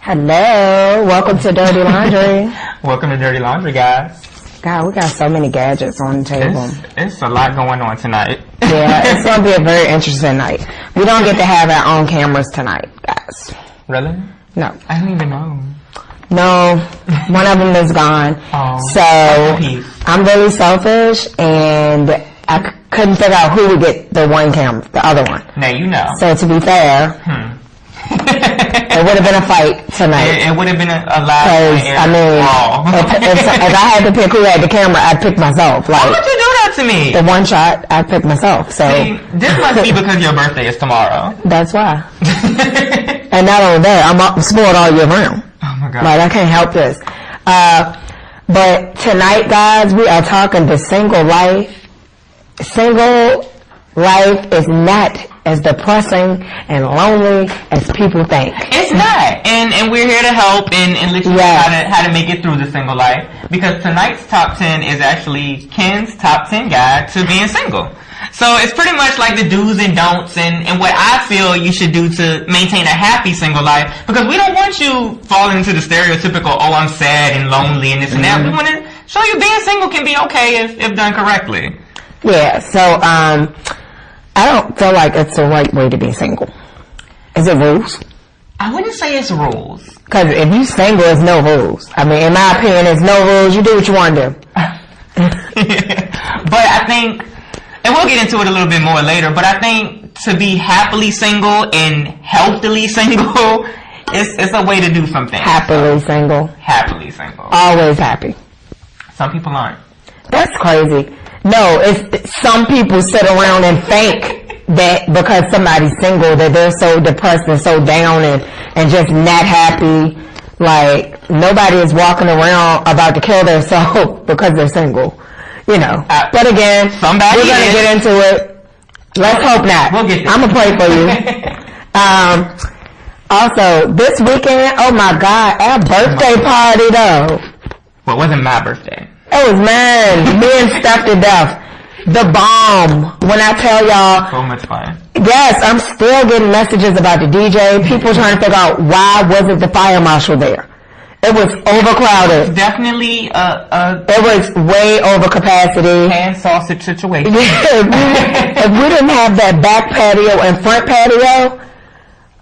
Hello, welcome to Dirty Laundry. Welcome to Dirty Laundry, guys. God, we got so many gadgets on the table. It's a lot going on tonight. Yeah, it's going to be a very interesting night. We don't get to have our own cameras tonight, guys. Really? No. I didn't even know. No, one of them is gone. Oh, so, I'm really selfish, and I couldn't figure out who would get the one camera, the other one. Now you know. So, to be fair, it would have been a fight tonight. It would have been a loud if I had to pick who had the camera, I'd pick myself. Like, why would you do that to me? The one shot, I'd pick myself. So see, this must be because your birthday is tomorrow. That's why. And not only that, I'm spoiled all year round. Oh my God. Like, I can't help this. But tonight, guys, we are talking the single life. Single life is not as depressing and lonely as people think. It's not. And we're here to help and let you know how to make it through the single life. Because tonight's top 10 is actually Ken's top 10 guide to being single. So it's pretty much like the do's and don'ts and what I feel you should do to maintain a happy single life. Because we don't want you falling into the stereotypical, oh, I'm sad and lonely and this and that. We want to show you being single can be okay if done correctly. Yeah, so, I don't feel like it's the right way to be single. Is it rules? I wouldn't say it's rules. Because if you single, it's no rules. I mean, in my opinion, it's no rules. You do what you want to do. But I think, and we'll get into it a little bit more later, but I think to be happily single and healthily single, it's a way to do something. Happily single. Happily single. Always happy. Some people aren't. That's crazy. No, it's some people sit around and think that because somebody's single that they're so depressed and so down and just not happy. Like, nobody is walking around about to kill themselves because they're single. You know. But again, we're going to get into it. Let's hope not. We'll get there. I'm going to pray for you. Also, this weekend, oh my God, our birthday party though. Well, it wasn't my birthday. It was mine. Me and stuff to death. The bomb. When I tell y'all. So much fun. Yes, I'm still getting messages about the DJ. People trying to figure out why wasn't the fire marshal there. It was overcrowded. Definitely it was way over capacity. Hand sausage situation. If we didn't have that back patio and front patio,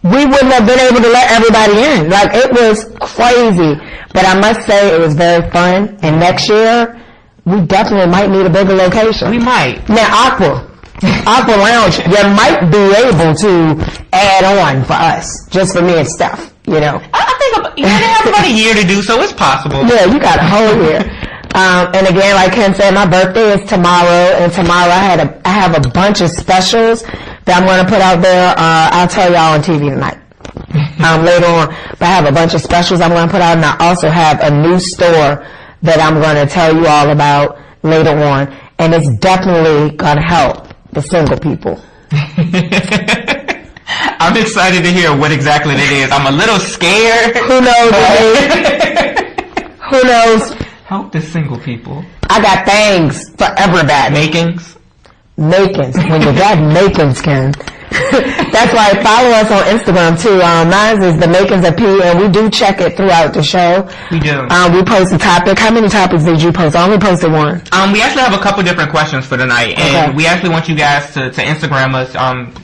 we wouldn't have been able to let everybody in. Like, it was crazy. But I must say, it was very fun. And next year, we definitely might need a bigger location. We might. Now, Aqua Lounge, you might be able to add on for us. Just for me and stuff, you know. I think they have about a year to do, so it's possible. Yeah, you got a whole year. And again, like Ken said, my birthday is tomorrow. And tomorrow I have a bunch of specials that I'm going to put out there. I'll tell y'all on TV tonight. Later on. But I have a bunch of specials I'm going to put out, and I also have a new store that I'm going to tell you all about later on. And it's definitely going to help the single people. I'm excited to hear what exactly it is. I'm a little scared. Who knows? Who knows? Help the single people. I got things for everybody. Makings. When you got makings, Ken. That's why follow us on Instagram too. Mine is the Makings of P, and we do check it throughout the show. We do. We post a topic. How many topics did you post? I only posted one. We actually have a couple different questions for tonight, and we actually want you guys to Instagram us.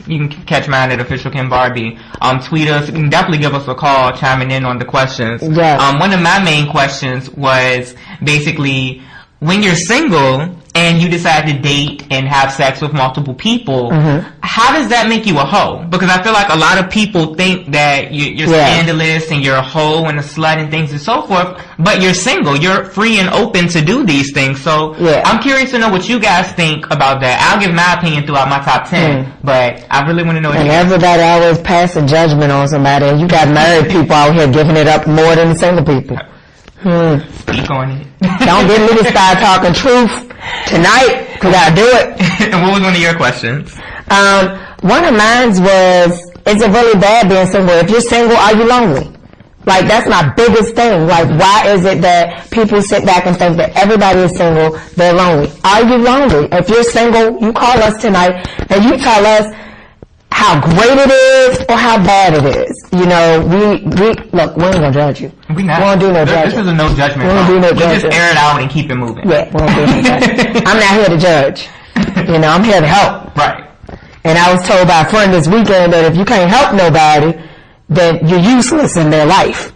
You can catch mine at official KenBarbie. Tweet us. You can definitely give us a call, chiming in on the questions. Yes. One of my main questions was basically when you're single and you decide to date and have sex with multiple people, how does that make you a hoe? Because I feel like a lot of people think that you're scandalous and you're a hoe and a slut and things and so forth, but you're single. You're free and open to do these things. So I'm curious to know what you guys think about that. I'll give my opinion throughout my top 10, but I really want to know what you guys think. Everybody always passing judgment on somebody, and you got married people out here giving it up more than the single people. Speak on it. Don't get me to start talking truth tonight, because I do it. And what was one of your questions? One of mine was, is it really bad being single? If you're single, are you lonely? Like, that's my biggest thing. Like, why is it that people sit back and think that everybody is single, they're lonely? Are you lonely? If you're single, you call us tonight and you tell us how great it is or how bad it is. You know, we look, we ain't gonna judge you. We won't do no judging. This is a no judgment. We won't do no judging. We just air it out and keep it moving. Yeah, we won't do no judging. I'm not here to judge. You know, I'm here to help. Right. And I was told by a friend this weekend that if you can't help nobody, then you're useless in their life.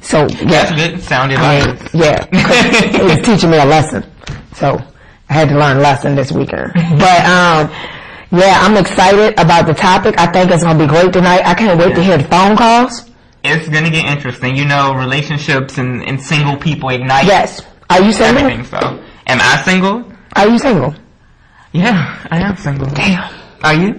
So, yeah. That's good. Sounded like. Yeah. It was teaching me a lesson. So, I had to learn a lesson this weekend. But, yeah, I'm excited about the topic. I think it's going to be great tonight. I can't wait to hear the phone calls. It's going to get interesting. You know, relationships and single people ignite. Yes. Are you single? Everything, so. Am I single? Are you single? Yeah, I am single. Damn. Are you?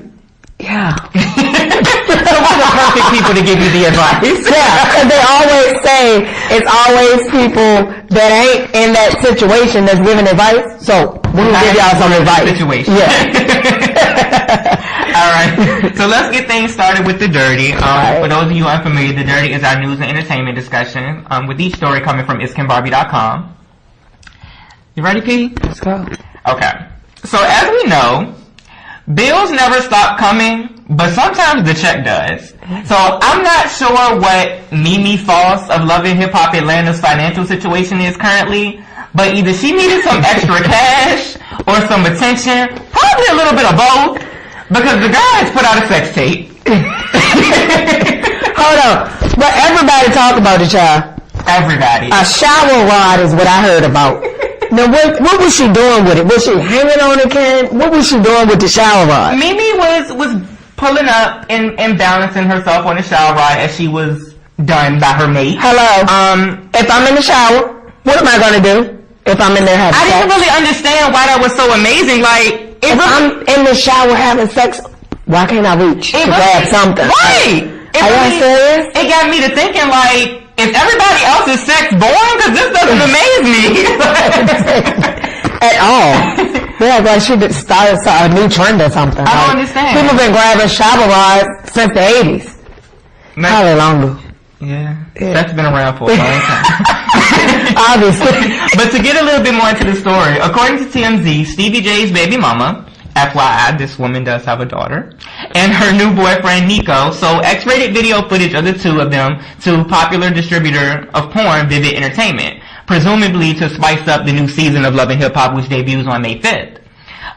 Yeah. So we're the perfect people to give you the advice. Yeah, because they always say it's always people that ain't in that situation that's giving advice. So we'll give y'all some advice. Situation. Yeah. All right. So let's get things started with the dirty. Right. For those of you unfamiliar, the dirty is our news and entertainment discussion. With each story coming from KenBarbie.com. You ready, P? Let's go. Okay. So as we know, bills never stop coming, but sometimes the check does. So I'm not sure what Mimi Foss of Love and Hip Hop Atlanta's financial situation is currently, but either she needed some extra cash or some attention, probably a little bit of both, because the guy has put out a sex tape. Hold on. But everybody talk about it, child. Everybody. A shower rod is what I heard about. Now, what was she doing with it? Was she hanging on it, Ken? What was she doing with the shower rod? Mimi was pulling up and balancing herself on the shower rod as she was done by her mate. Hello. If I'm in the shower, what am I going to do if I'm in there having sex? I didn't really understand why that was so amazing. Like, if I'm in the shower having sex, why can't I reach to grab something? Right. Are you serious? It got me to thinking, like, is everybody else's sex boring? Because this doesn't amaze me. At all. Yeah, like she started a new trend or something. I don't understand. People been grabbing shower rods since the 80s. Probably longer. Yeah. That's been around for a long time. Obviously. But to get a little bit more into the story, according to TMZ, Stevie J's baby mama, FYI, this woman does have a daughter, and her new boyfriend, Nico, sold X-rated video footage of the two of them to popular distributor of porn, Vivid Entertainment, presumably to spice up the new season of Love and Hip Hop, which debuts on May 5th.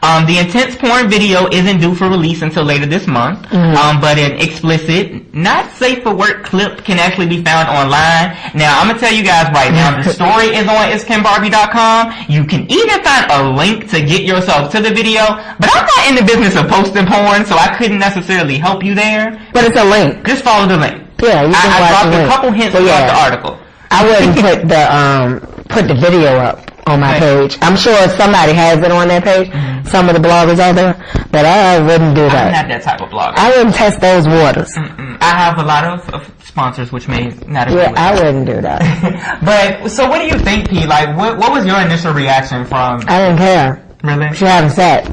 The intense porn video isn't due for release until later this month, but an explicit, not safe for work clip can actually be found online. Now, I'm going to tell you guys right now, the story is on KenBarbie.com. You can even find a link to get yourself to the video, but I'm not in the business of posting porn, so I couldn't necessarily help you there. But it's a link. Just follow the link. Yeah, you can I dropped the a link. couple hints about the article. I wouldn't put the video up on my page. I'm sure somebody has it on their page. Some of the bloggers out there, but I wouldn't do that. I'm not that type of blogger. I wouldn't test those waters. I have a lot of sponsors, which may not agree with I wouldn't do that. But, so what do you think, P? Like, what was your initial reaction from... I didn't care. Really? She having sex.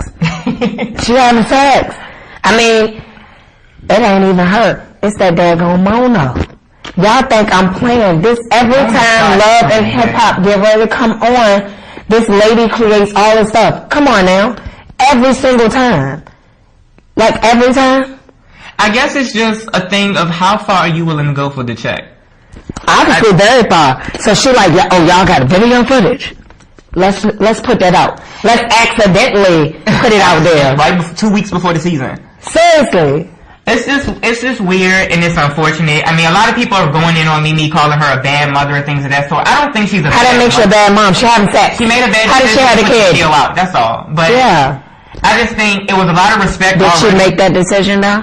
She having sex. I mean, it ain't even her. It's that daggone Mono. Y'all think I'm playing this every time Love and Hip Hop get ready to come on. This lady creates all this stuff. Come on now. Every single time. Like every time. I guess it's just a thing of how far are you willing to go for the check. Obviously very far. So she like, oh, y'all got video footage. Let's put that out. Let's accidentally put it out there. Right 2 weeks before the season. Seriously. It's just weird and it's unfortunate. I mean, a lot of people are going in on Mimi, calling her a bad mother and things of that sort. I don't think she's a How that makes you a bad mom? She having sex. She made a bad decision. How did she have a kid? Out, that's all. But yeah. I just think it was a lot of respect. Did she make that decision though?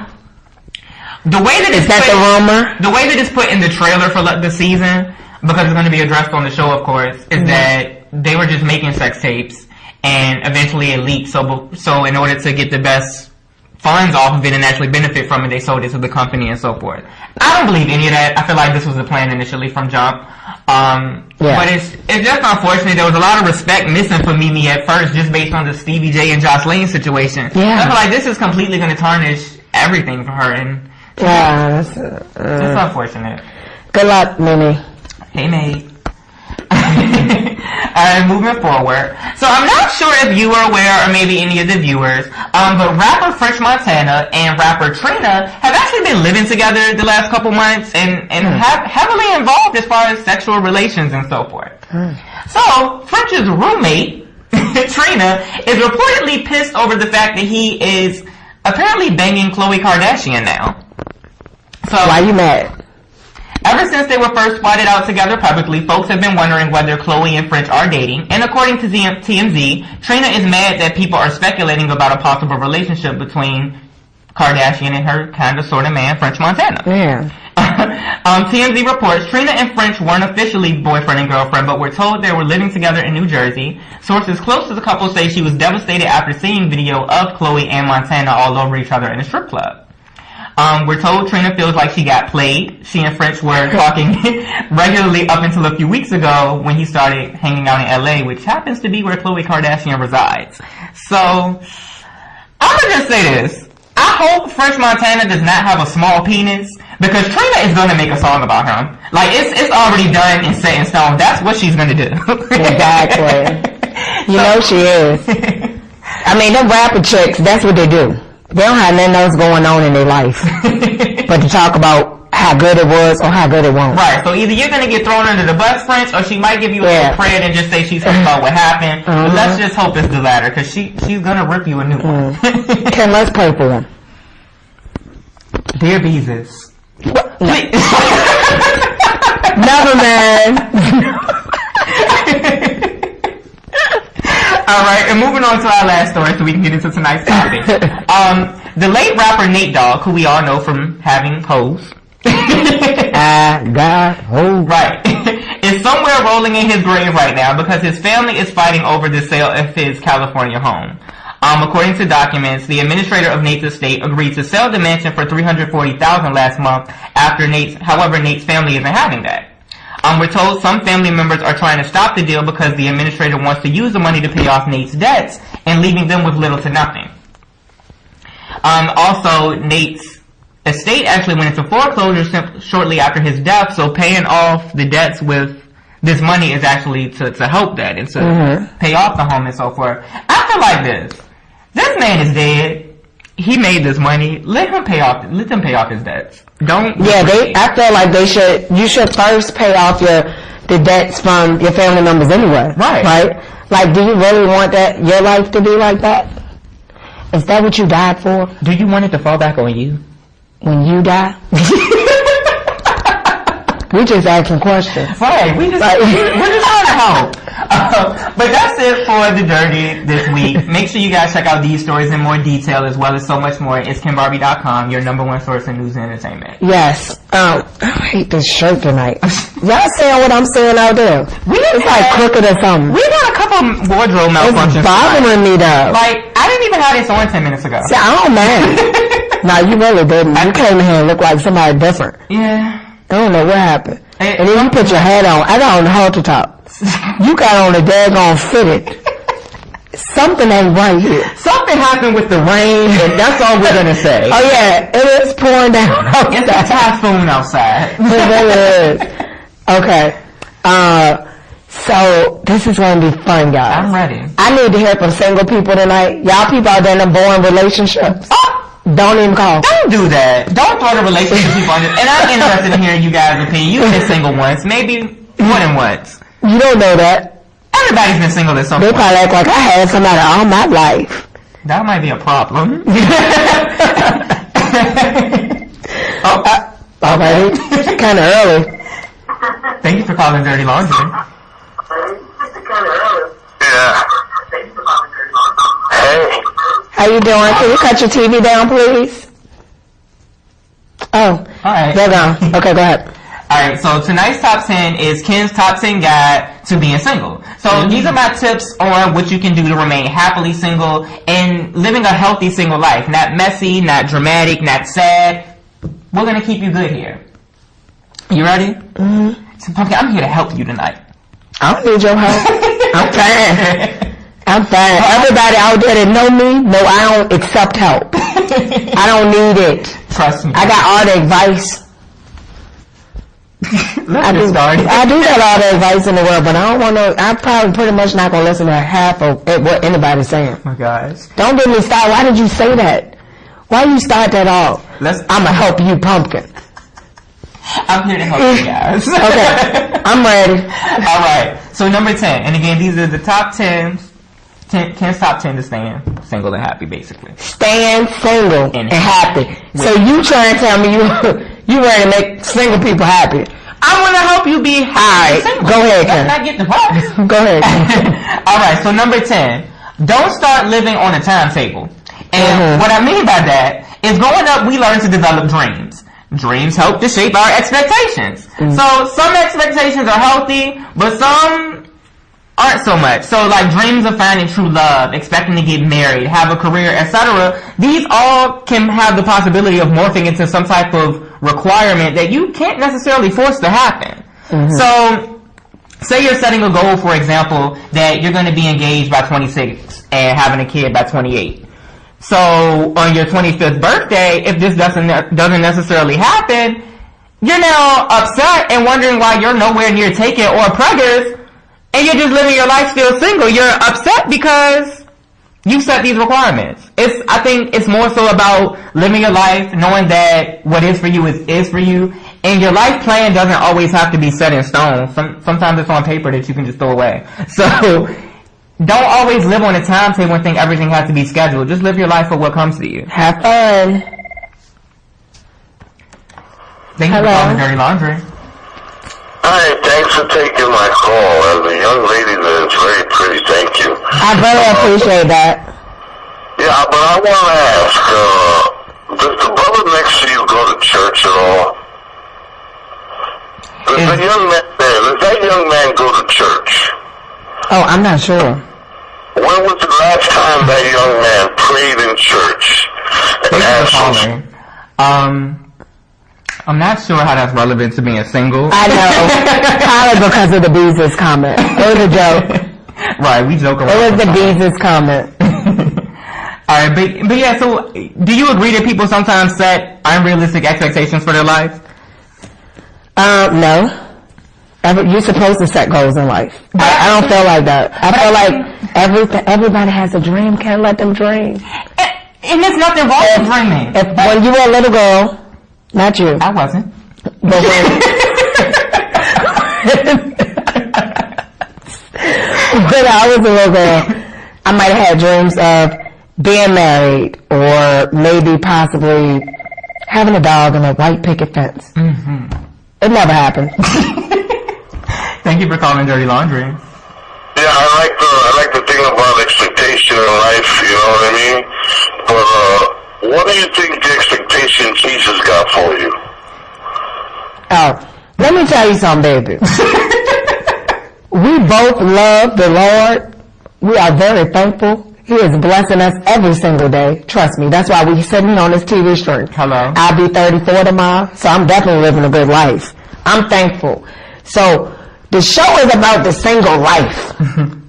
The way that is that the rumor? The way that it's put in the trailer for the season, because it's going to be addressed on the show, of course, is that they were just making sex tapes and eventually it leaked. So in order to get the best funds off of it and actually benefit from it, they sold it to the company and so forth. I don't believe any of that. I feel like this was the plan initially from jump. But it's just unfortunate. There was a lot of respect missing for Mimi at first, just based on the Stevie J and Jocelyn situation. Yeah. I feel like this is completely going to tarnish everything for her, and it's unfortunate. Good luck, Mimi. Hey, mate. And moving forward, so I'm not sure if you are aware, or maybe any of the viewers, but rapper French Montana and rapper Trina have actually been living together the last couple months and have heavily involved as far as sexual relations and so forth. So French's roommate Trina is reportedly pissed over the fact that he is apparently banging Khloe Kardashian now. So why you mad? Ever since they were first spotted out together publicly, folks have been wondering whether Khloe and French are dating. And according to TMZ, Trina is mad that people are speculating about a possible relationship between Kardashian and her kind of sort of man, French Montana. Yeah. TMZ reports Trina and French weren't officially boyfriend and girlfriend, but were told they were living together in New Jersey. Sources close to the couple say she was devastated after seeing video of Khloe and Montana all over each other in a strip club. We're told Trina feels like she got played. She and French were talking regularly up until a few weeks ago when he started hanging out in LA, which happens to be where Khloe Kardashian resides. So, I'm gonna just say this. I hope French Montana does not have a small penis, because Trina is gonna make a song about him. Like, it's already done and set in stone. That's what she's gonna do. Exactly. You know she is. I mean, them rapper chicks, that's what they do. They don't have nothing else going on in their life but to talk about how good it was or how good it won't. Right, so either you're going to get thrown under the bus, French, or she might give you a little credit and just say she's talking about what happened. But let's just hope it's the latter, because she's going to rip you a new one. Ken, let's play for them. Dear Beezus. No. Never, man. Alright, and moving on to our last story so we can get into tonight's topic. The late rapper Nate Dogg, who we all know from having hoes. I got hoes. Right. Is somewhere rolling in his grave right now because his family is fighting over the sale of his California home. According to documents, the administrator of Nate's estate agreed to sell the mansion for $340,000 last month however, Nate's family isn't having that. We're told some family members are trying to stop the deal because the administrator wants to use the money to pay off Nate's debts and leaving them with little to nothing. Also, Nate's estate actually went into foreclosure shortly after his death, so paying off the debts with this money is actually to help that and to pay off the home and so forth. I feel like this. This man is dead. He made this money. Let them pay off his debts. I feel like you should first pay off the debts from your family members anyway. Right? Like, do you really want your life to be like that? Is that what you died for? Do you want it to fall back on you? When you die? We just asking questions. Right, we're just trying to help. But that's it for The Dirty this week. Make sure you guys check out these stories in more detail as well as so much more. It's KenBarbie.com, your #1 source in news and entertainment. Yes. I hate this shirt tonight. Y'all saying what I'm saying out there? It's like crooked or something. We got a couple wardrobe malfunctions. It's bothering me though. Like, I didn't even have this on 10 minutes ago. See, I don't mind. No, you really didn't. You came in here and looked like somebody different. Yeah. I don't know what happened. And then you put your hat on. I got on the halter top. You got on the daggone fitted. Something ain't right here. Something happened with the rain, and that's all we're gonna say. Oh yeah, it is pouring down outside. It's a typhoon outside. It really is. Okay. So this is gonna be fun, guys. I'm ready. I need to hear from single people tonight. Y'all people out there in the boring relationships. Don't even call. Don't do that. Don't throw the relationship people on this. And I'm interested in hearing you guys' opinion. You've been single once, maybe more than once. You don't know that. Everybody's been single at some point. They probably act like I had somebody all my life. That might be a problem. Alright. It's kind of early. Thank you for calling Dirty Laundry. Yeah. Hey. How you doing? Can you cut your TV down, please? Oh. Alright. They're gone. Okay, go ahead. Alright, so tonight's top 10 is Ken's top 10 guide to being single. So these are my tips on what you can do to remain happily single and living a healthy single life. Not messy, not dramatic, not sad. We're gonna keep you good here. You ready? Mm-hmm. So, Pumpkin, I'm here to help you tonight. I don't need your help. I'm fine. I'm fine. Everybody out there that know me, know I don't accept help. I don't need it. Trust me. I got all the advice. Let's get started. I do got all the advice in the world, but I don't want to. I'm probably pretty much not going to listen to half of what anybody's saying. Oh my gosh. Don't get me started. Why did you say that? Why you start that off? I'm going to help you, Pumpkin. I'm here to help you guys. Okay, I'm ready. All right. So number 10, and again, these are the top 10's top 10 to staying single and happy, basically. Staying single and happy. So you trying to tell me you ready to make single people happy? I want to help you be happy. All right, go ahead, Ken. Let's not get the part. Go ahead. All right. So number 10, don't start living on a timetable. And what I mean by that is, growing up, we learn to develop dreams. Dreams help to shape our expectations. So some expectations are healthy, but some aren't so much. So like dreams of finding true love, expecting to get married, have a career, etc. These all can have the possibility of morphing into some type of requirement that you can't necessarily force to happen. So say you're setting a goal, for example, that you're going to be engaged by 26 and having a kid by 28. So on your 25th birthday, if this doesn't necessarily happen, you're now upset and wondering why you're nowhere near taken or preggers, and you're just living your life still single. You're upset because you set these requirements. I think it's more so about living your life, knowing that what is for you is for you, and your life plan doesn't always have to be set in stone. Sometimes it's on paper that you can just throw away. So don't always live on a timetable and think everything has to be scheduled. Just live your life for what comes to you. Have fun. Thank you for calling Dirty Laundry. Hi, thanks for taking my call. As a young lady that is very pretty, thank you. I very appreciate that. Yeah, but I want to ask, does the brother next to you go to church at all? Does that young man go to church? Oh, I'm not sure. When was the last time that young man prayed in church? Thank you for calling. I'm not sure how that's relevant to being single. I know. Probably because of the Beezus comment. It was a joke. Right, we joke around. It was the Beezus comment. Alright, but yeah, so do you agree that people sometimes set unrealistic expectations for their life? No. You're supposed to set goals in life. I don't feel like that. I feel like everybody has a dream. Can't let them dream. And there's nothing wrong with dreaming. When you were a little girl, not you. I wasn't. But when I was a little girl, I might have had dreams of being married or maybe possibly having a dog on a white picket fence. It never happened. Thank you for calling Dirty Laundry. Yeah, I like the thing about expectation in life, you know what I mean? But what do you think the expectation Jesus got for you? Oh, let me tell you something, baby. We both love the Lord. We are very thankful. He is blessing us every single day. Trust me. That's why we're sitting on this TV screen. Hello. I'll be 34 tomorrow, so I'm definitely living a good life. I'm thankful. So the show is about the single life.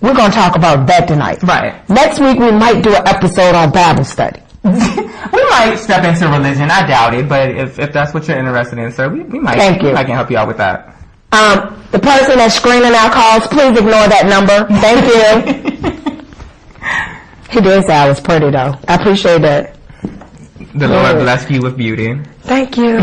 We're going to talk about that tonight. Right. Next week we might do an episode on Bible study. We might step into religion. I doubt it, but if that's what you're interested in, sir, we might. Thank you. I can help you out with that. The person that's screening our calls, please ignore that number. Thank you. He did say I was pretty, though. I appreciate that. The Lord bless you with beauty. Thank you.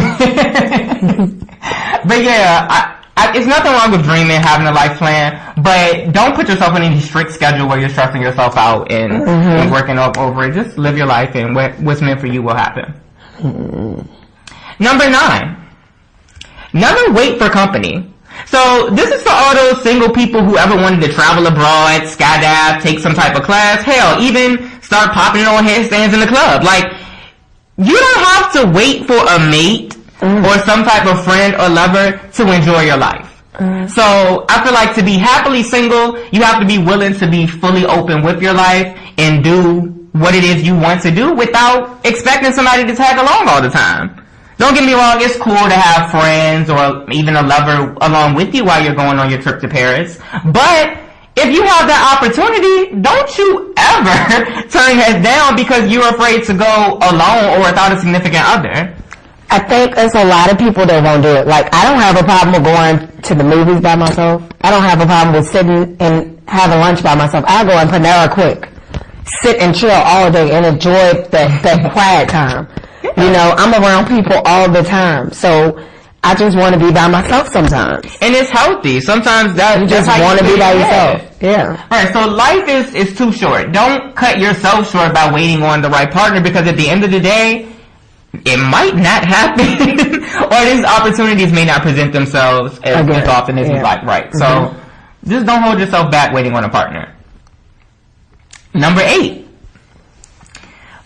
But yeah, it's nothing wrong with dreaming, having a life plan, but don't put yourself in any strict schedule where you're stressing yourself out and working up over it. Just live your life, and what's meant for you will happen. Number 9, never wait for company. So this is for all those single people who ever wanted to travel abroad, skydive, take some type of class, hell, even start popping on headstands in the club. Like, you don't have to wait for a mate or some type of friend or lover to enjoy your life. So I feel like to be happily single, you have to be willing to be fully open with your life and do what it is you want to do without expecting somebody to tag along all the time. Don't get me wrong, it's cool to have friends or even a lover along with you while you're going on your trip to Paris. But if you have that opportunity, don't you ever turn your head down because you're afraid to go alone or without a significant other. I think there's a lot of people that won't do it. Like, I don't have a problem with going to the movies by myself. I don't have a problem with sitting and having lunch by myself. I'll go and Panera Quick, sit and chill all day and enjoy that quiet time. You know, I'm around people all the time, so I just want to be by myself sometimes. And it's healthy. Sometimes you just want to be by yourself. Yeah. Alright, so life is too short. Don't cut yourself short by waiting on the right partner, because at the end of the day, it might not happen, or these opportunities may not present themselves as often as you'd like. Right. So just don't hold yourself back waiting on a partner. Number 8.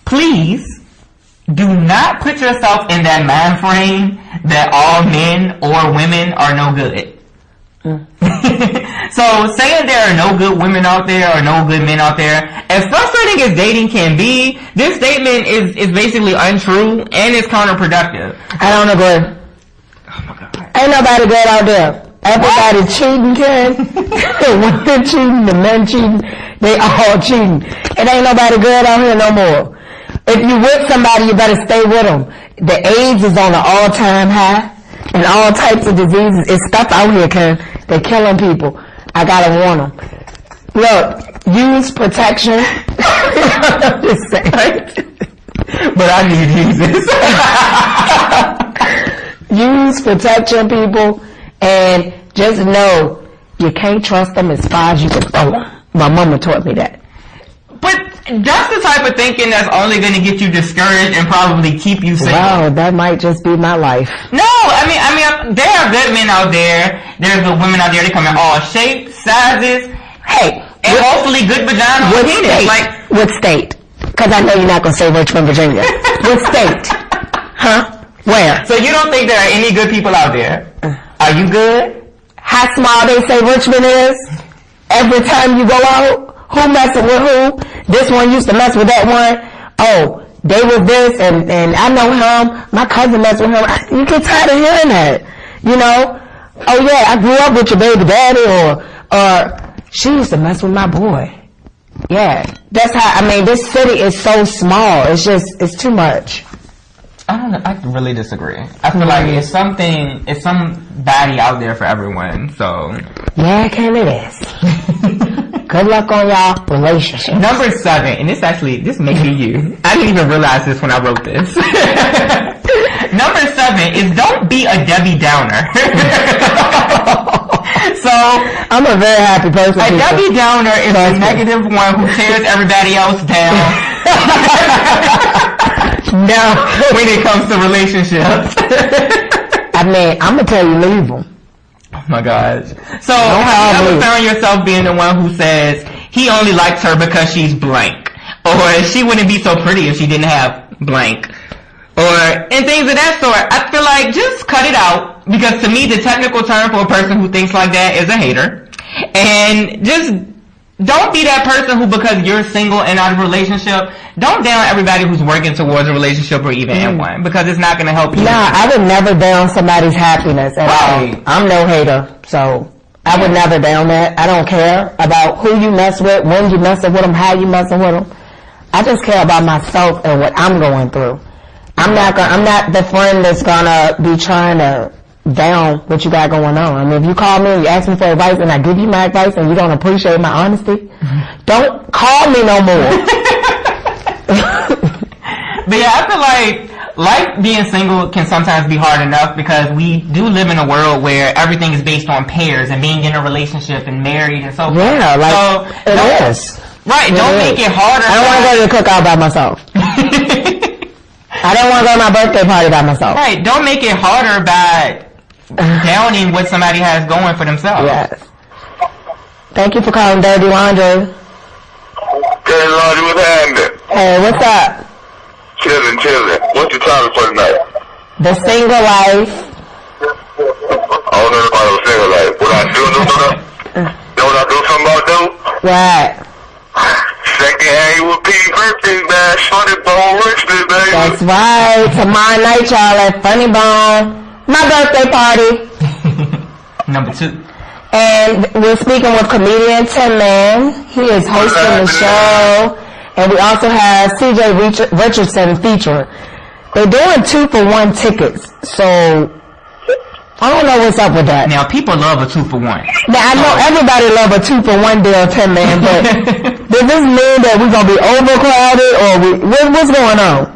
Please do not put yourself in that mind frame that all men or women are no good. So saying there are no good women out there or no good men out there, as frustrating as dating can be, this statement is basically untrue and it's counterproductive. I don't agree. Oh my God. Ain't nobody good out there. Everybody cheating, Ken. The women cheating, the men cheating, they all cheating. It ain't nobody good out here no more. If you with somebody, you better stay with them. The AIDS is on an all-time high, and all types of diseases. It's stuff out here, Ken. They're killing people. I gotta warn them. Look, use protection. I'm just saying. But I need Jesus. Use protection, people, and just know you can't trust them as far as you can throw them. My mama taught me that. But that's the type of thinking that's only going to get you discouraged and probably keep you single. Wow, that might just be my life. No, I mean, there are good men out there. There's good women out there. They come in all shapes, sizes. Hey, and hopefully good vagina. What state? What state? Because I know you're not going to say Richmond, Virginia. What state? Huh? Where? So you don't think there are any good people out there? Are you good? How small they say Richmond is? Every time you go out? Who messing with who? This one used to mess with that one. Oh, they was this, and I know him. My cousin messed with him. You get tired of hearing that. You know? Oh yeah, I grew up with your baby daddy, or she used to mess with my boy. Yeah. That's how, I mean, this city is so small. It's too much. I don't know. I really disagree. I feel like it's somebody out there for everyone, so. Yeah, Ken, it is. Good luck on y'all relationship. Number 7, and this may be you. I didn't even realize this when I wrote this. Number 7 is don't be a Debbie Downer. So, I'm a very happy person. A Debbie Downer is a negative one who tears everybody else down. No. When it comes to relationships. I mean, I'm going to tell you, leave them. Oh my gosh. So, have you ever found yourself being the one who says, he only likes her because she's blank? Or she wouldn't be so pretty if she didn't have blank? And things of that sort. I feel like just cut it out, because to me the technical term for a person who thinks like that is a hater. And just don't be that person who, because you're single and out of a relationship, don't down everybody who's working towards a relationship or even in one, because it's not going to help you. Nah, I would never down somebody's happiness at all. I'm no hater, so I would never down that. I don't care about who you mess with, when you messing with them, how you messing with them. I just care about myself and what I'm going through. I'm not the friend that's gonna be trying to down what you got going on. I mean, if you call me and you ask me for advice and I give you my advice and you don't appreciate my honesty, don't call me no more. But yeah, I feel like life being single can sometimes be hard enough, because we do live in a world where everything is based on pairs and being in a relationship and married and so forth. Yeah, like so, it is. Right, don't make it harder. I don't want to go to the cookout by myself. I don't want to go to my birthday party by myself. Right, don't make it harder by downing what somebody has going for themselves. Yes. Thank you for calling Dirty Laundry. Dirty Laundry, what's happening? Hey, what's up? Chillin'. What's your topic for tonight? The single life. I don't know about the single life. What I do, know what I do something about do? What? Second annual P birthday bash, Funny Bone Richmond, baby. That's right. Tomorrow night, y'all, at Funny Bone. My birthday party. Number 2. And we're speaking with comedian Tim Man. He is hosting the show. And we also have CJ Richardson featuring. They're doing 2-for-1 tickets, so I don't know what's up with that. Now, people love a 2-for-1. Now, I know everybody love a 2-for-1 deal, Tim, man, but does this mean that we're going to be overcrowded, or what's going on?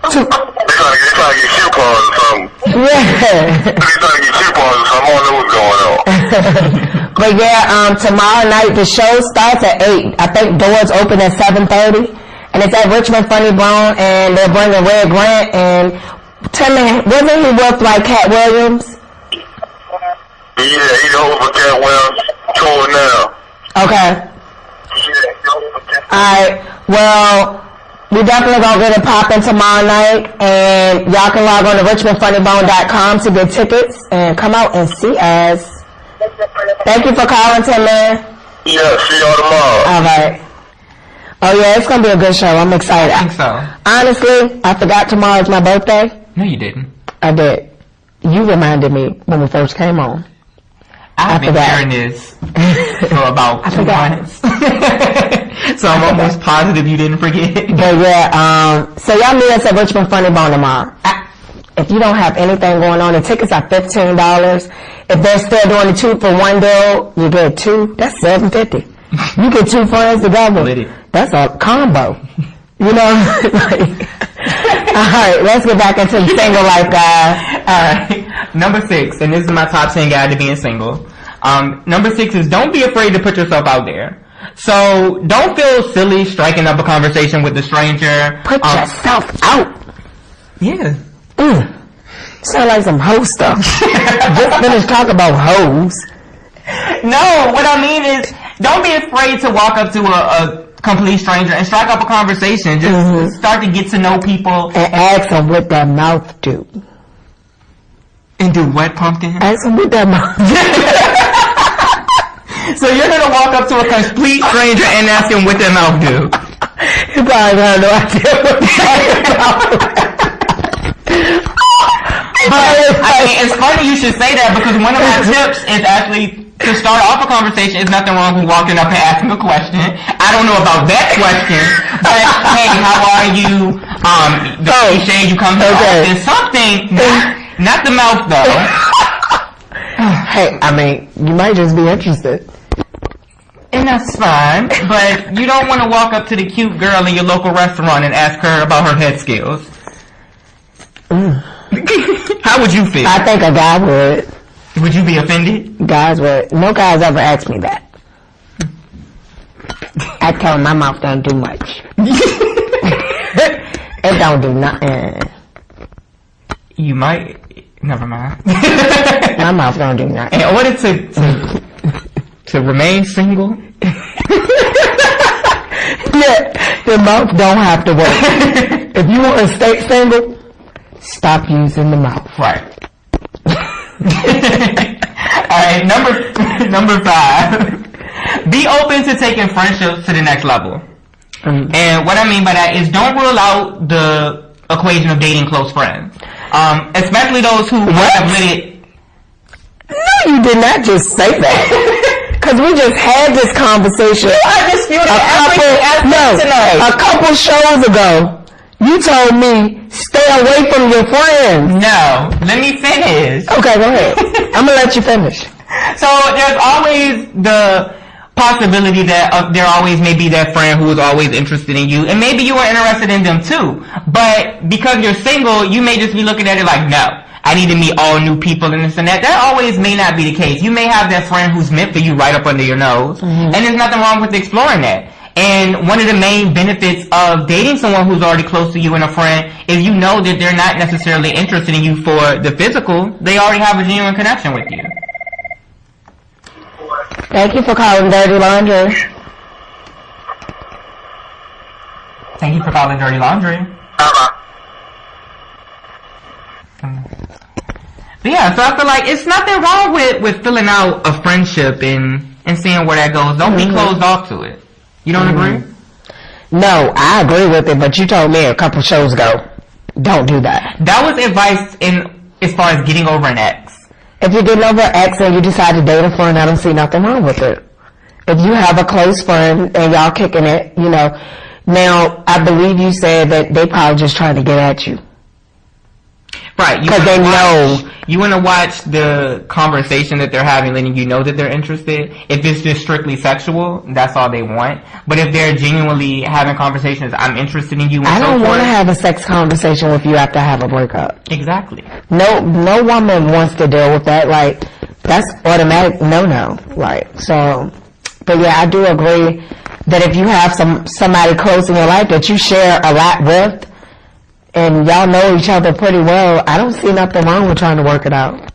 They're trying to get coupons or something. Yeah. They're trying to get coupons or something. I don't know what's going on. But yeah, tomorrow night, the show starts at 8. I think doors open at 7:30. And it's at Richmond Funny Bone, and they're bringing Red Grant, and tell me, wasn't he with like Cat Williams? Yeah, he's over with Cat Williams, tour now. Okay. Alright, well, we definitely gonna get it popping tomorrow night, and y'all can log on to richmondfunnybone.com to get tickets, and come out and see us. Thank you for calling, Tim, man. Yeah, see y'all tomorrow. Alright. Oh yeah, it's gonna be a good show. I'm excited. I think so. Honestly, I forgot tomorrow's my birthday. No, you didn't. I did. You reminded me when we first came on. I've been hearing this for about 2 months. So I'm almost positive you didn't forget. But yeah, so y'all meet us at Richmond Funny Bone tomorrow. If you don't have anything going on, the tickets are $15. If they're still doing the 2-for-1 deal, you get 2. That's $7.50. You get 2 friends together. That's a combo. You know? Alright, let's get back into the single life, guys. Alright. Number 6, and this is my top 10 guide to being single. Number 6 is don't be afraid to put yourself out there. So don't feel silly striking up a conversation with a stranger. Put yourself out. Yeah. Sound like some hoe stuff. Just finished talking about hoes. No, what I mean is, don't be afraid to walk up to a complete stranger and strike up a conversation. Just start to get to know people. And ask them what their mouth do. And do what, Pumpkin? Ask them what their mouth do. So you're going to walk up to a complete stranger and ask him what their mouth do? You probably have no idea what they're talking about. But, I mean, it's funny you should say that, because one of my tips is actually to start off a conversation. Is nothing wrong with walking up and asking a question. I don't know about that question, but hey, how are you? The cliche, you come to the office, something, not the mouth though. Hey, I mean, you might just be interested. And that's fine, but you don't want to walk up to the cute girl in your local restaurant and ask her about her head skills. How would you feel? I think a guy would. Would you be offended? Guys would. No guys ever asked me that. I tell them my mouth don't do much. It don't do nothing. You might. Never mind. My mouth don't do nothing. In order to remain single? Yeah, your mouth don't have to work. If you want to stay single, stop using the mouth. Right. Alright, number 5. Be open to taking friendships to the next level. And what I mean by that is don't rule out the equation of dating close friends. Especially those who have lit it. No, you did not just say that. Because we just had this conversation. I disputed a couple shows ago. You told me stay away from your friends. No, let me finish. Okay, go ahead. I'm gonna let you finish. So there's always the possibility that there always may be that friend who is always interested in you, and maybe you are interested in them too. But because you're single, you may just be looking at it like, no, I need to meet all new people and this and that. That always may not be the case. You may have that friend who's meant for you right up under your nose, and there's nothing wrong with exploring that. And one of the main benefits of dating someone who's already close to you and a friend is you know that they're not necessarily interested in you for the physical. They already have a genuine connection with you. Thank you for calling Dirty Laundry. Thank you for calling Dirty Laundry. But yeah, so I feel like it's nothing wrong with filling out a friendship and seeing where that goes. Don't be closed off to it. You don't agree? No, I agree with it, but you told me a couple shows ago, don't do that. That was advice as far as getting over an ex. If you're getting over an ex and you decide to date a friend, I don't see nothing wrong with it. If you have a close friend and y'all kicking it, you know. Now, I believe you said that they probably just trying to get at you. Right. Because they know. You want to watch the conversation that they're having, letting you know that they're interested. If it's just strictly sexual, that's all they want. But if they're genuinely having conversations, I'm interested in you and I so don't forth. want to have a sex conversation with you after I have a breakup. Exactly. No woman wants to deal with that. Like, that's automatic no. Like, so, but yeah, I do agree that if you have somebody close in your life that you share a lot with, and y'all know each other pretty well, I don't see nothing wrong with trying to work it out.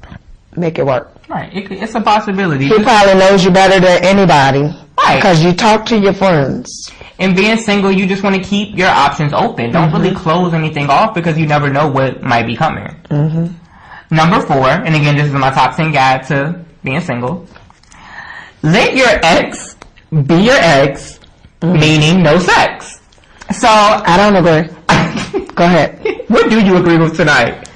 Make it work. Right. It's a possibility. He probably knows you better than anybody. Right. Because you talk to your friends. And being single, you just want to keep your options open. Don't really close anything off because you never know what might be coming. Number 4, and again, this is my top 10 guide to being single. Let your ex be your ex, meaning no sex. So, I don't agree. Go ahead. What do you agree with tonight?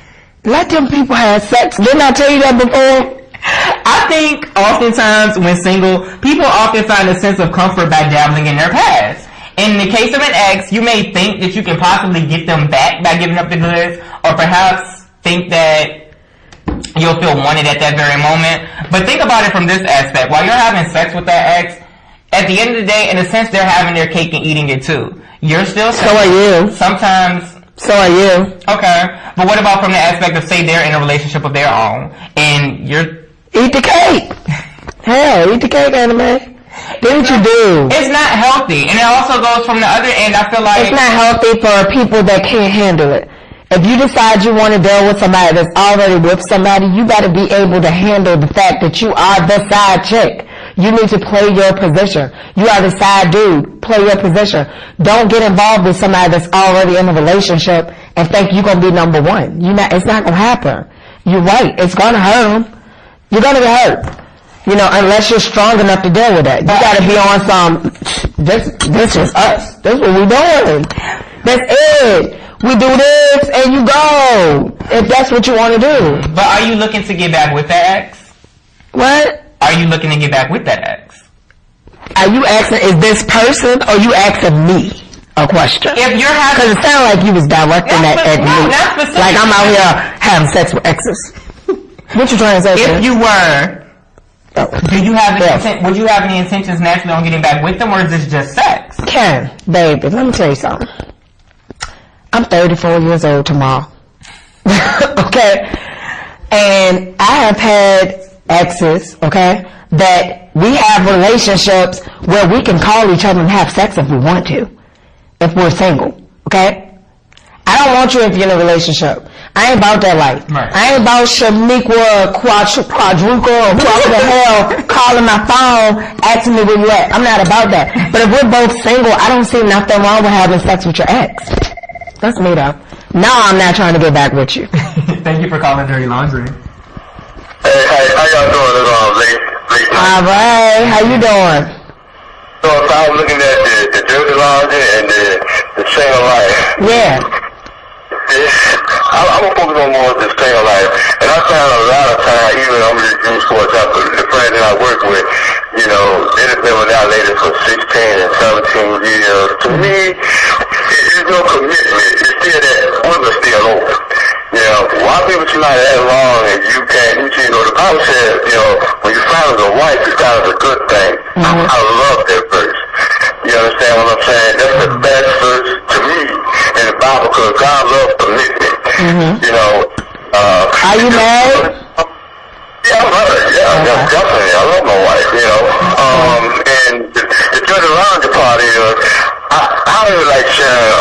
Let them people have sex. Didn't I tell you that before? I think oftentimes when single, people often find a sense of comfort by dabbling in their past. In the case of an ex, you may think that you can possibly get them back by giving up the goods, or perhaps think that you'll feel wanted at that very moment. But think about it from this aspect. While you're having sex with that ex, at the end of the day, in a sense, they're having their cake and eating it too. You're still So are you. Sometimes. So are you. Okay. But what about from the aspect of, say, they're in a relationship of their own, and you're... Eat the cake. Hell, eat the cake, anime. Do what you do. It's not healthy. And it also goes from the other end, I feel like... It's not healthy for people that can't handle it. If you decide you want to deal with somebody that's already with somebody, you got to be able to handle the fact that you are the side chick. You need to play your position. You are the side dude. Play your position. Don't get involved with somebody that's already in a relationship and think you're going to be number one. It's not going to happen. You're right. It's going to hurt them. You're going to get hurt. You know, unless you're strong enough to deal with that. You got to be on some, this is us. This is what we doing. That's it. We do this and you go. If that's what you want to do. But are you looking to get back with that ex? What? Are you looking to get back with that ex? Are you asking, is this person, or you asking me a question? If you're having... Because it sounded like you was directing that at me. Not specific. Like I'm out here having sex with exes. What you trying to say? If you were, would you have any intentions naturally on getting back with them, or is this just sex? Ken, baby, let me tell you something. I'm 34 years old tomorrow. Okay? And I have had exes, okay, that we have relationships where we can call each other and have sex if we want to, if we're single, okay? I don't want you if you're in a relationship. I ain't about that life. Right. I ain't about Shaniqua, quadruple, or whatever the hell, calling my phone, asking me where you at. I'm not about that. But if we're both single, I don't see nothing wrong with having sex with your ex. That's me though. No, I'm not trying to get back with you. Thank you for calling Dirty Laundry. Hey, how y'all doing? Late night. All right, how you doing? So if I was looking at the Dirty Laundry and the single life. Yeah. I'm gonna focus on more of the single life. And I found a lot of time, even I'm just used, for example, the friends that I work with, you know, they've been with that lady for 16 and 17 years. To me, there's no commitment. It's still that women's still open. You know, why be with somebody that long and you can't, you know, the Bible says, you know, when you find a wife, you find a good thing. I love that verse. You understand what I'm saying? That's the best verse to me in the Bible, because God loves commitment. You know, are you married? Yeah, I'm married. Yeah, definitely. I love my wife, you know. And the Dirty Laundry part is, I really like sharing,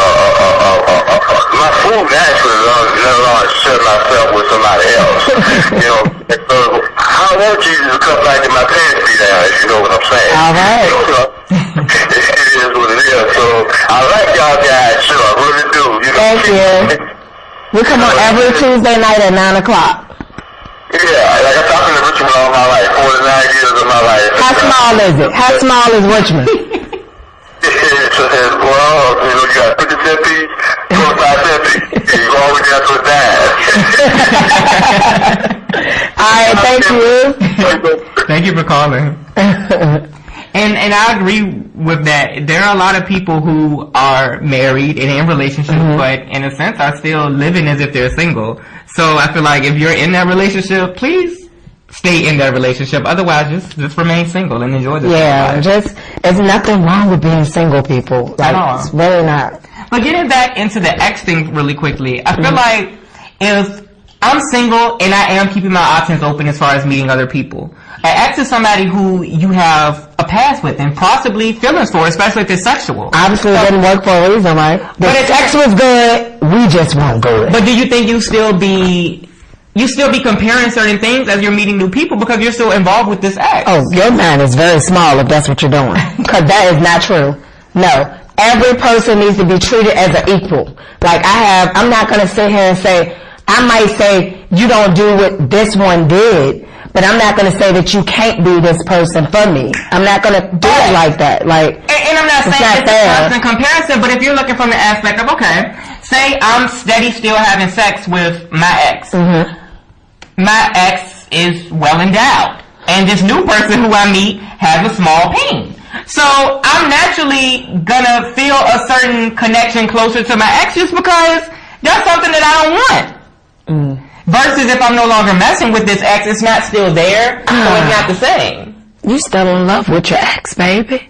my food naturally let alone share myself with somebody else. You know, I don't want Jesus to come back and my pants be down, if you know what I'm saying. All right. It is what it is. So I like y'all guys, sure, I really do. You know, thank you. We come on every Tuesday night at 9 o'clock. Yeah, like I talked to Richmond all my life, 49 years of my life. How small is it? How small is Richmond? Well, you know, you got 50 cent piece, 25 cent piece. You go all the way down to a dime. All right, thank you. Thank you for calling. And I agree with that. There are a lot of people who are married and in relationships, but in a sense are still living as if they're single. So I feel like if you're in that relationship, please stay in that relationship. Otherwise, just remain single and enjoy this. Yeah, there's nothing wrong with being single, people. Like, it's really not. But getting back into the ex thing really quickly, I feel like if I'm single and I am keeping my options open as far as meeting other people, an ex is somebody who you have a past with and possibly feelings for, especially if it's sexual. Obviously, it didn't work for a reason, right? The sex was good, we just weren't good. But do you think you still be comparing certain things as you're meeting new people because you're still involved with this ex? Oh, your mind is very small if that's what you're doing. Because that is not true. No. Every person needs to be treated as an equal. Like I'm not going to sit here and say, I might say, you don't do what this one did, but I'm not going to say that you can't be this person for me. I'm not going to do it like that. Like, and I'm not saying it's a constant comparison, but if you're looking from the aspect of, okay, say I'm steady still having sex with my ex. My ex is well endowed, and this new person who I meet has a small pain. So I'm naturally gonna feel a certain connection closer to my ex just because that's something that I don't want. Versus if I'm no longer messing with this ex, it's not still there, so it's not the same. You still in love with your ex, baby.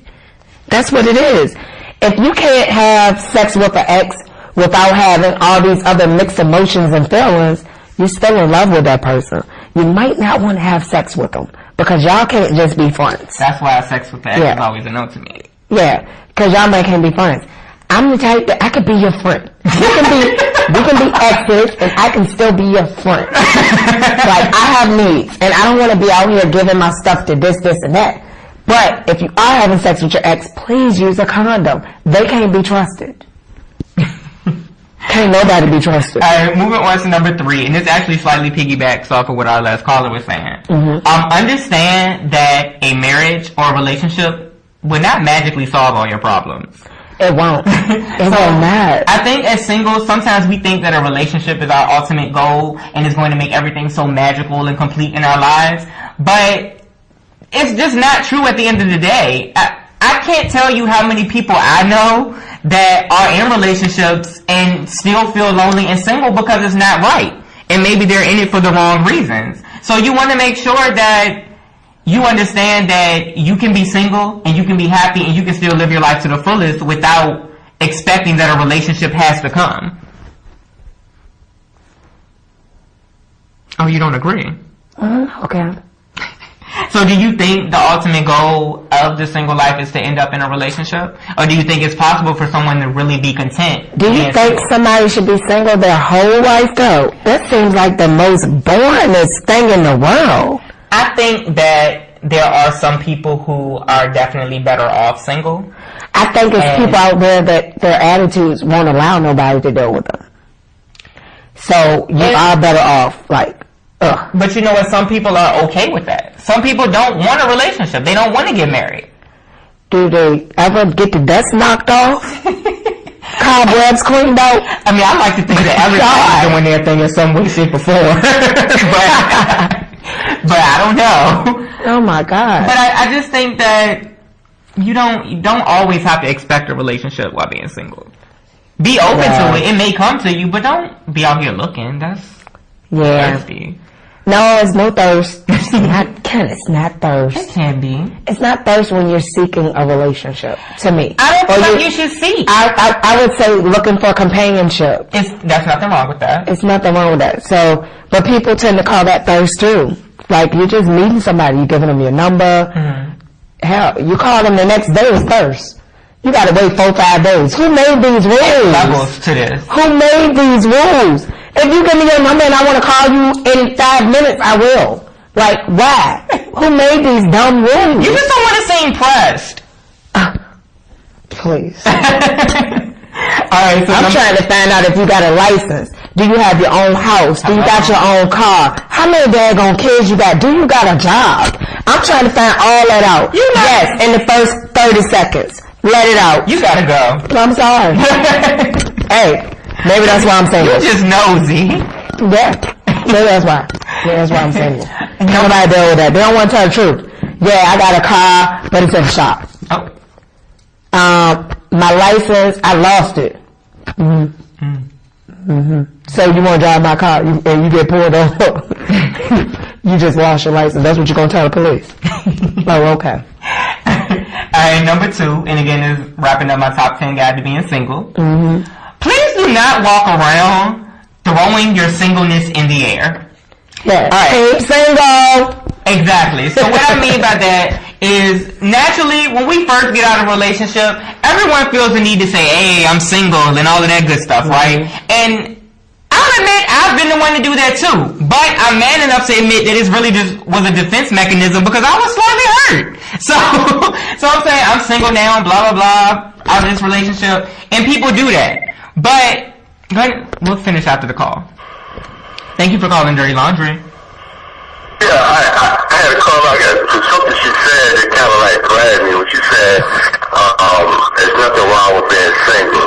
That's what it is. If you can't have sex with an ex without having all these other mixed emotions and feelings, you're still in love with that person. You might not want to have sex with them because y'all can't just be friends. That's why sex with the ex is always a no to me. Yeah, because y'all can't be friends. I'm the type that I could be your friend. We can be exes, and I can still be your friend. Like, I have needs, and I don't want to be out here giving my stuff to this, and that. But if you are having sex with your ex, please use a condom. They can't be trusted. Can't nobody be trusted. All right, moving on to number 3, and this actually slightly piggybacks off of what our last caller was saying. Understand that a marriage or a relationship will not magically solve all your problems. It won't. It will not. I think as singles, sometimes we think that a relationship is our ultimate goal and is going to make everything so magical and complete in our lives, but it's just not true at the end of the day. I can't tell you how many people I know that are in relationships and still feel lonely and single because it's not right. And maybe they're in it for the wrong reasons. So you want to make sure that you understand that you can be single and you can be happy and you can still live your life to the fullest without expecting that a relationship has to come. Oh, you don't agree? Okay. So do you think the ultimate goal of the single life is to end up in a relationship? Or do you think it's possible for someone to really be content? Do you think somebody should be single their whole life, though? That seems like the most boringest thing in the world. I think that there are some people who are definitely better off single. I think it's people out there that their attitudes won't allow nobody to deal with them. So you are better off, like, ugh. But you know what? Some people are okay with that. Some people don't want a relationship. They don't want to get married. Do they ever get the dust knocked off? Cobwebs cleaned out? I mean, I like to think that everybody's doing their thing in some way, shape, or form. but I don't know. Oh my God. But I just think that you don't always have to expect a relationship while being single. Be open to it. It may come to you, but don't be out here looking. That's thirsty. No, it's no thirst. It's not thirst. It can be. It's not thirst when you're seeking a relationship, to me. I don't think you should seek. I would say looking for companionship. There's nothing wrong with that. It's nothing wrong with that. So, but people tend to call that thirst too. Like, you're just meeting somebody, you're giving them your number. Hell, you call them the next day is thirst. You gotta wait 4-5 days. Who made these rules? There's levels to this. Who made these rules? If you give me your number and I want to call you in 5 minutes, I will. Like, why? Who made these dumb rules? You just don't want to seem impressed. Please. Alright, so I'm trying to find out if you got a license. Do you have your own house? Do you got your own car? How many daggone kids you got? Do you got a job? I'm trying to find all that out. Yes, in the first 30 seconds. Let it out. You gotta go. I'm sorry. Hey, maybe that's why I'm single. You're just nosy. Yeah. Maybe that's why. Maybe that's why I'm single. Nobody deal with that. They don't want to tell the truth. Yeah, I got a car, but it's in the shop. Oh. My license, I lost it. So you want to drive my car and you get pulled over, you just lost your license. That's what you're going to tell the police. Oh, okay. Alright, number 2, and again is wrapping up my top 10 guide to being single. Please do not walk around throwing your singleness in the air. Yeah. Alright. Single. Exactly. So what I mean by that is naturally when we first get out of a relationship, everyone feels the need to say, hey, I'm single and all of that good stuff, right? And I'll admit I've been the one to do that too. But I'm man enough to admit that it really just was a defense mechanism because I was slightly hurt. So I'm saying I'm single now, blah, blah, blah, out of this relationship. And people do that. But we'll finish after the call. Thank you for calling Dirty Laundry. Yeah, I had a call out to something she said that kind of like grabbed me when she said, there's nothing wrong with being single.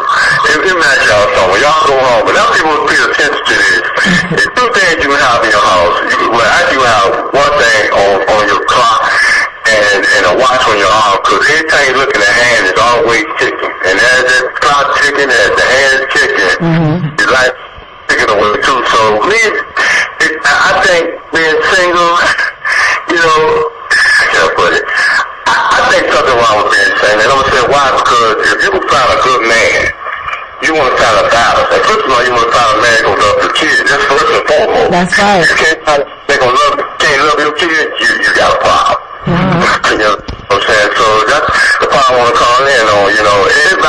Imagine y'all somewhere. Y'all go home, but now people pay attention to this. There's 2 things you have in your house. You have one thing on your clock and a watch on your arm, because every time you look at the hand, it's always ticking. And as that clock ticking, as the hand is ticking, it's like ticking away too. So me, I think being single, you know, I can't put it. I think something wrong with being single. And I'm going to say why, because if you can find a good man, you want to find a balance. Like, first of all, you want to find a man who loves your kids. That's first and foremost. That's right. You can't find a man who can't love your kids, you got a problem. You know what I'm saying? So that's the part I want to call in on. You know, every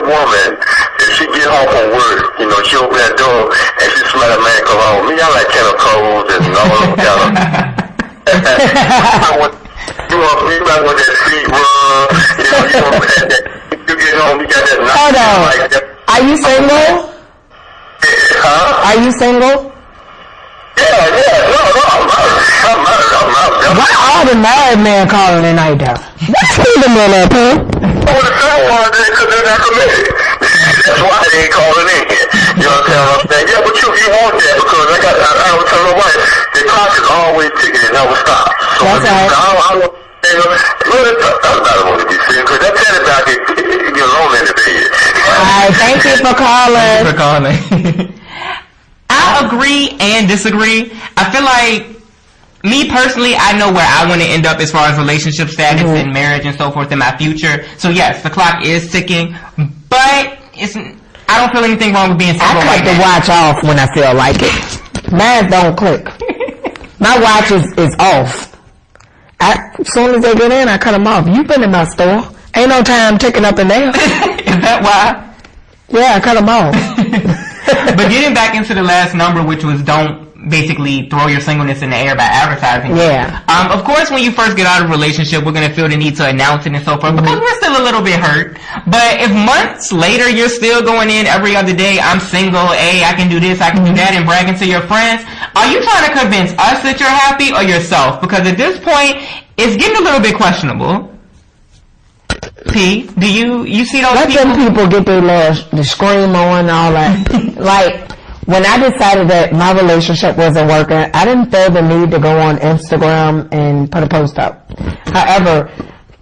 woman, if she get home from work, you know, she open that door and she smell a man come home. Me, I like chemicals and all of them. You might want that sweet rub. You get home, you got that nice. Hold on. Like that. Are you single? Huh? Are you single? Yeah, no, I'm married. Why all the married men calling tonight, though? What's the men up, huh? Well, the same one, because they're not committed. That's why they ain't calling in here. You know what I'm saying? Yeah, but you want that, because I was telling my wife, the clock is always ticking, it never stops. So that's right. I'm not want to be serious, because that tennis back is get lonely in the bed. Alright, thank you for calling. Thank you for calling. I agree and disagree. I feel like, me personally, I know where I want to end up as far as relationship status and marriage and so forth in my future. So yes, the clock is ticking, but I don't feel anything wrong with being single. I cut the watch off when I feel like it. Mine don't click. My watch is off. As soon as they get in, I cut them off. You've been in my store. Ain't no time ticking up in there. Is that why? Yeah, I cut them off. But getting back into the last number, which was don't basically throw your singleness in the air by advertising. Yeah. Of course, when you first get out of a relationship, we're going to feel the need to announce it and so forth because we're still a little bit hurt. But if months later you're still going in every other day, I'm single, hey, I can do this, I can do that, and bragging to your friends, are you trying to convince us that you're happy or yourself? Because at this point, it's getting a little bit questionable. P, do you see those Let people? them people get their the scream on and all that. Like, when I decided that my relationship wasn't working, I didn't feel the need to go on Instagram and put a post up. However,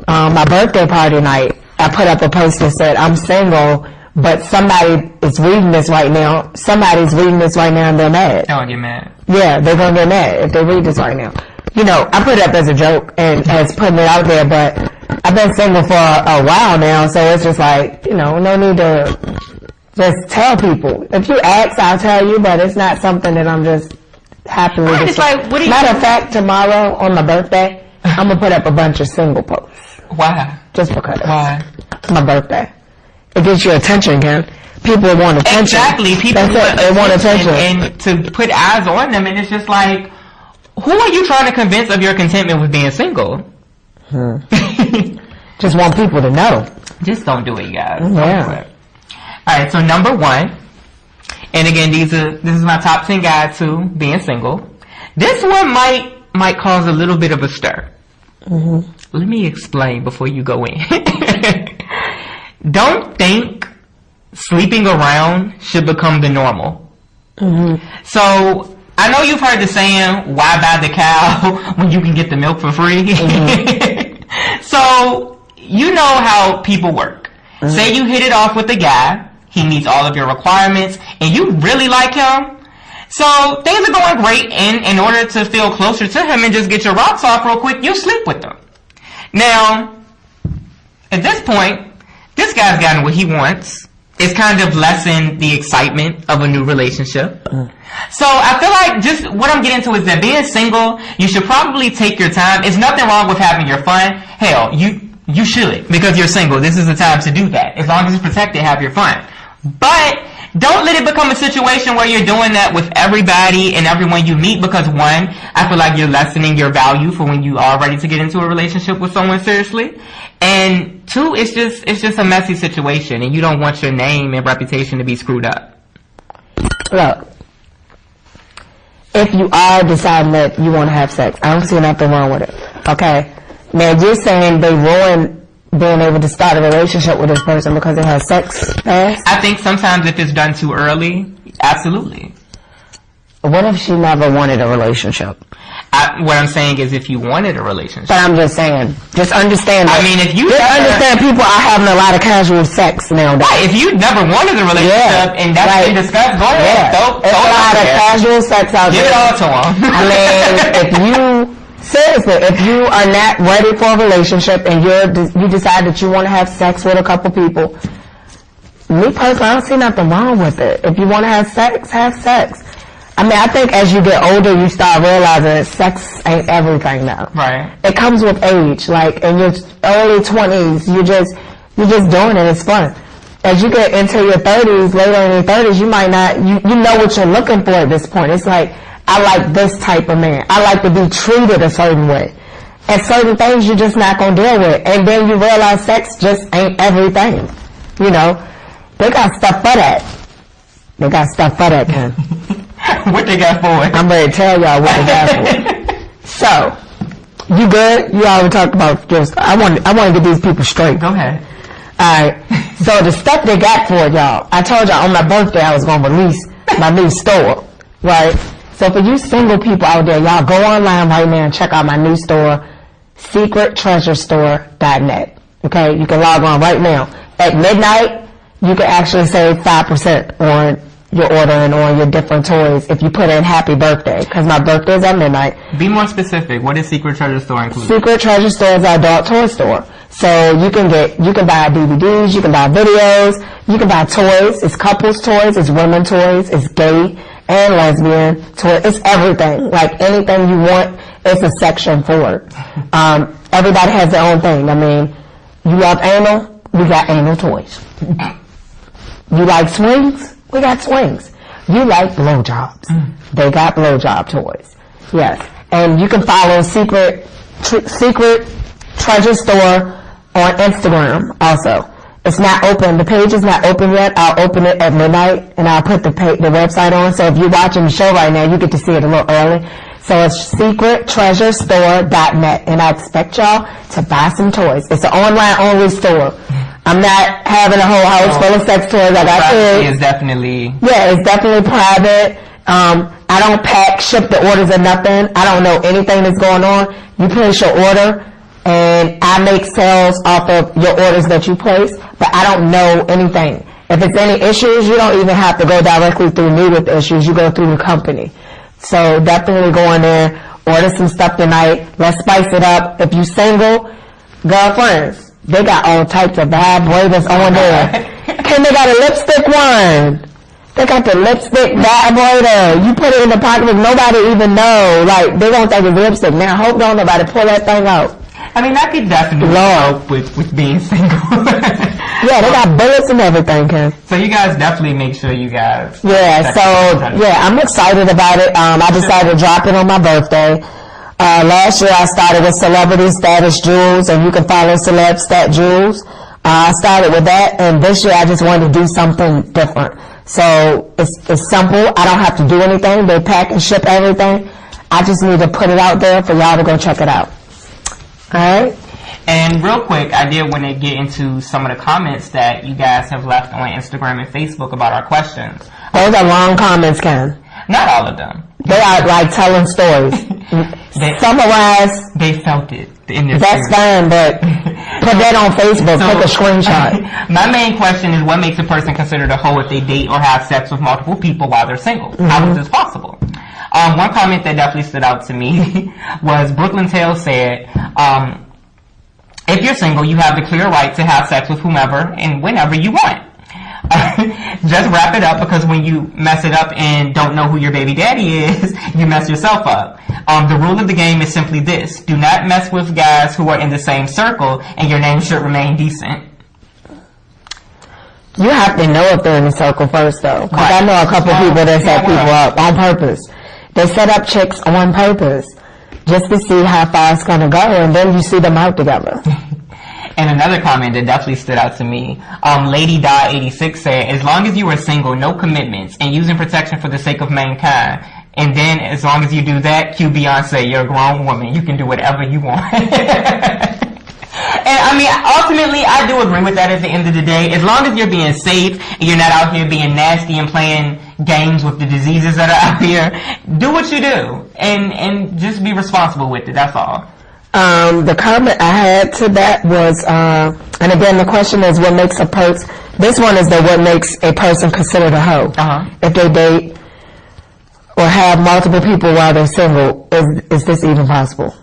my birthday party night, I put up a post that said, I'm single, but somebody is reading this right now. Somebody's reading this right now and they're mad. Oh, get mad. Yeah, they're going to get mad if they read this right now. You know, I put it up as a joke and as putting it out there, but I've been single for a while now, so it's just like, you know, no need to just tell people. If you ask, I'll tell you, but it's not something that I'm just happily Right, it's like, what do you... Matter of fact, tomorrow on my birthday, I'm going to put up a bunch of single posts. Why? Just because. Why? It's my birthday. It gets your attention, Ken. People want attention. Exactly. People they want attention. And to put eyes on them, and it's just like, who are you trying to convince of your contentment with being single? Just want people to know. Just don't do it, guys. Yeah. Alright, so number 1, and again, this is my top 10 guide to being single. This one might cause a little bit of a stir. Let me explain before you go in. Don't think sleeping around should become the normal. So, I know you've heard the saying, why buy the cow when you can get the milk for free? Mm-hmm. So, you know how people work. Mm-hmm. Say you hit it off with the guy, he meets all of your requirements, and you really like him. So, things are going great, and in order to feel closer to him and just get your rocks off real quick, you sleep with him. Now, at this point, this guy's gotten what he wants. It's kind of lessened the excitement of a new relationship. So I feel like just what I'm getting to is that being single, you should probably take your time. There's nothing wrong with having your fun. Hell, you should, because you're single. This is the time to do that. As long as it's protected, have your fun. But don't let it become a situation where you're doing that with everybody and everyone you meet, because one, I feel like you're lessening your value for when you are ready to get into a relationship with someone seriously. And two, it's just a messy situation, and you don't want your name and reputation to be screwed up. Look, if you are deciding that you want to have sex, I don't see nothing wrong with it. Okay? Now, you're saying they ruin being able to start a relationship with this person because they have sex fast? I think sometimes if it's done too early, absolutely. What if she never wanted a relationship? What I'm saying is if you wanted a relationship. But I'm just saying, just understand that. I mean, if you understand people are having a lot of casual sex nowadays. Right, if you never wanted a relationship and that's been discussed, go ahead. Throw a lot of casual sex out there. Give it all to them. I mean, seriously, if you are not ready for a relationship and you decide that you want to have sex with a couple people, me personally, I don't see nothing wrong with it. If you want to have sex, have sex. I mean, I think as you get older, you start realizing that sex ain't everything now. Right. It comes with age. Like, in your early 20s, you're just doing it. It's fun. As you get into your 30s, later in your 30s, you might not, you know what you're looking for at this point. It's like, I like this type of man. I like to be treated a certain way. And certain things you're just not going to deal with. And then you realize sex just ain't everything. You know? They got stuff for that. They got stuff for that, Ken. What they got for it? I'm ready to tell y'all what they got for it. So, you good? You already talked about just, I want to get these people straight. Go ahead. Alright. So the stuff they got for it, y'all. I told y'all on my birthday I was going to release my new store. Right? So for you single people out there, y'all go online right now and check out my new store, secrettreasurestore.net. Okay? You can log on right now. At midnight, you can actually save 5% on your order and on your different toys if you put in happy birthday, because my birthday is at midnight. Be more specific. What does Secret Treasure Store include? Secret Treasure Store is our adult toy store. So you can buy DVDs, you can buy videos, you can buy toys. It's couples toys, it's women toys, it's gay and lesbian toys. It's everything. Like anything you want, it's a section for it. Everybody has their own thing. I mean, you love anal, we got anal toys. You like swings? We got swings. You like blowjobs. They got blowjob toys. Yes. And you can follow Secret Treasure Store on Instagram also. It's not open. The page is not open yet. I'll open it at midnight and I'll put the website on. So if you're watching the show right now, you get to see it a little early. So it's secrettreasurestore.net, and I expect y'all to buy some toys. It's an online-only store. I'm not having a whole house full of sex toys. I got kids. It's definitely... Yeah, it's definitely private. I don't ship the orders or nothing. I don't know anything that's going on. You place your order, and I make sales off of your orders that you place, but I don't know anything. If it's any issues, you don't even have to go directly through me with issues. You go through the company. So definitely go in there, order some stuff tonight. Let's spice it up. If you single, girlfriends, they got all types of vibrators on there. Ken, they got a lipstick one. They got the lipstick vibrator. You put it in the pocket and nobody even know. Like, they won't think it's lipstick. Now, I hope don't nobody pull that thing out. I mean, that could definitely help with being single. Yeah, they got bullets and everything, Ken. So you guys definitely make sure you guys... Yeah, I'm excited about it. I decided to drop it on my birthday. Last year I started with Celebrity Status Jewels, and you can follow Celeb Stat Jewels. I started with that, and this year I just wanted to do something different. So it's simple. I don't have to do anything. They pack and ship everything. I just need to put it out there for y'all to go check it out. Alright? And real quick, I did want to get into some of the comments that you guys have left on Instagram and Facebook about our questions. Those are long comments, Ken. Not all of them. They are like telling stories. Summarize. They felt it in their That's spirit. fine, but put that on Facebook. Take a screenshot. My main question is, what makes a person considered a hoe if they date or have sex with multiple people while they're single? How is this possible? One comment that definitely stood out to me was Brooklyn Tales said, if you're single, you have the clear right to have sex with whomever and whenever you want. Just wrap it up, because when you mess it up and don't know who your baby daddy is, you mess yourself up. The rule of the game is simply this: do not mess with guys who are in the same circle, and your name should remain decent. You have to know if they're in the circle first, though. Because Right. I know a couple people that set people up on purpose. They set up chicks on purpose just to see how far it's going to go, and then you see them out together. And another comment that definitely stood out to me, Lady Di 86 said, as long as you are single, no commitments, and using protection for the sake of mankind, and then as long as you do that, cue Beyonce, you're a grown woman, you can do whatever you want. And I mean, ultimately, I do agree with that at the end of the day. As long as you're being safe and you're not out here being nasty and playing games with the diseases that are out here, do what you do and just be responsible with it. That's all. The comment I had to that was, and again, the question is, what makes a person? This one is what makes a person considered a hoe? If they date or have multiple people while they're single, is this even possible?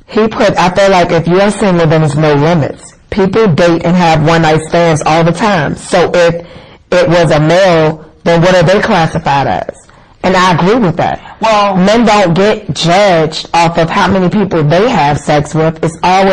He put, I feel like if you're single, then there's no limits. People date and have one-night stands all the time. So if it was a male, then what are they classified as? And I agree with that. Well, men don't get judged off of how many people they have sex with. It's always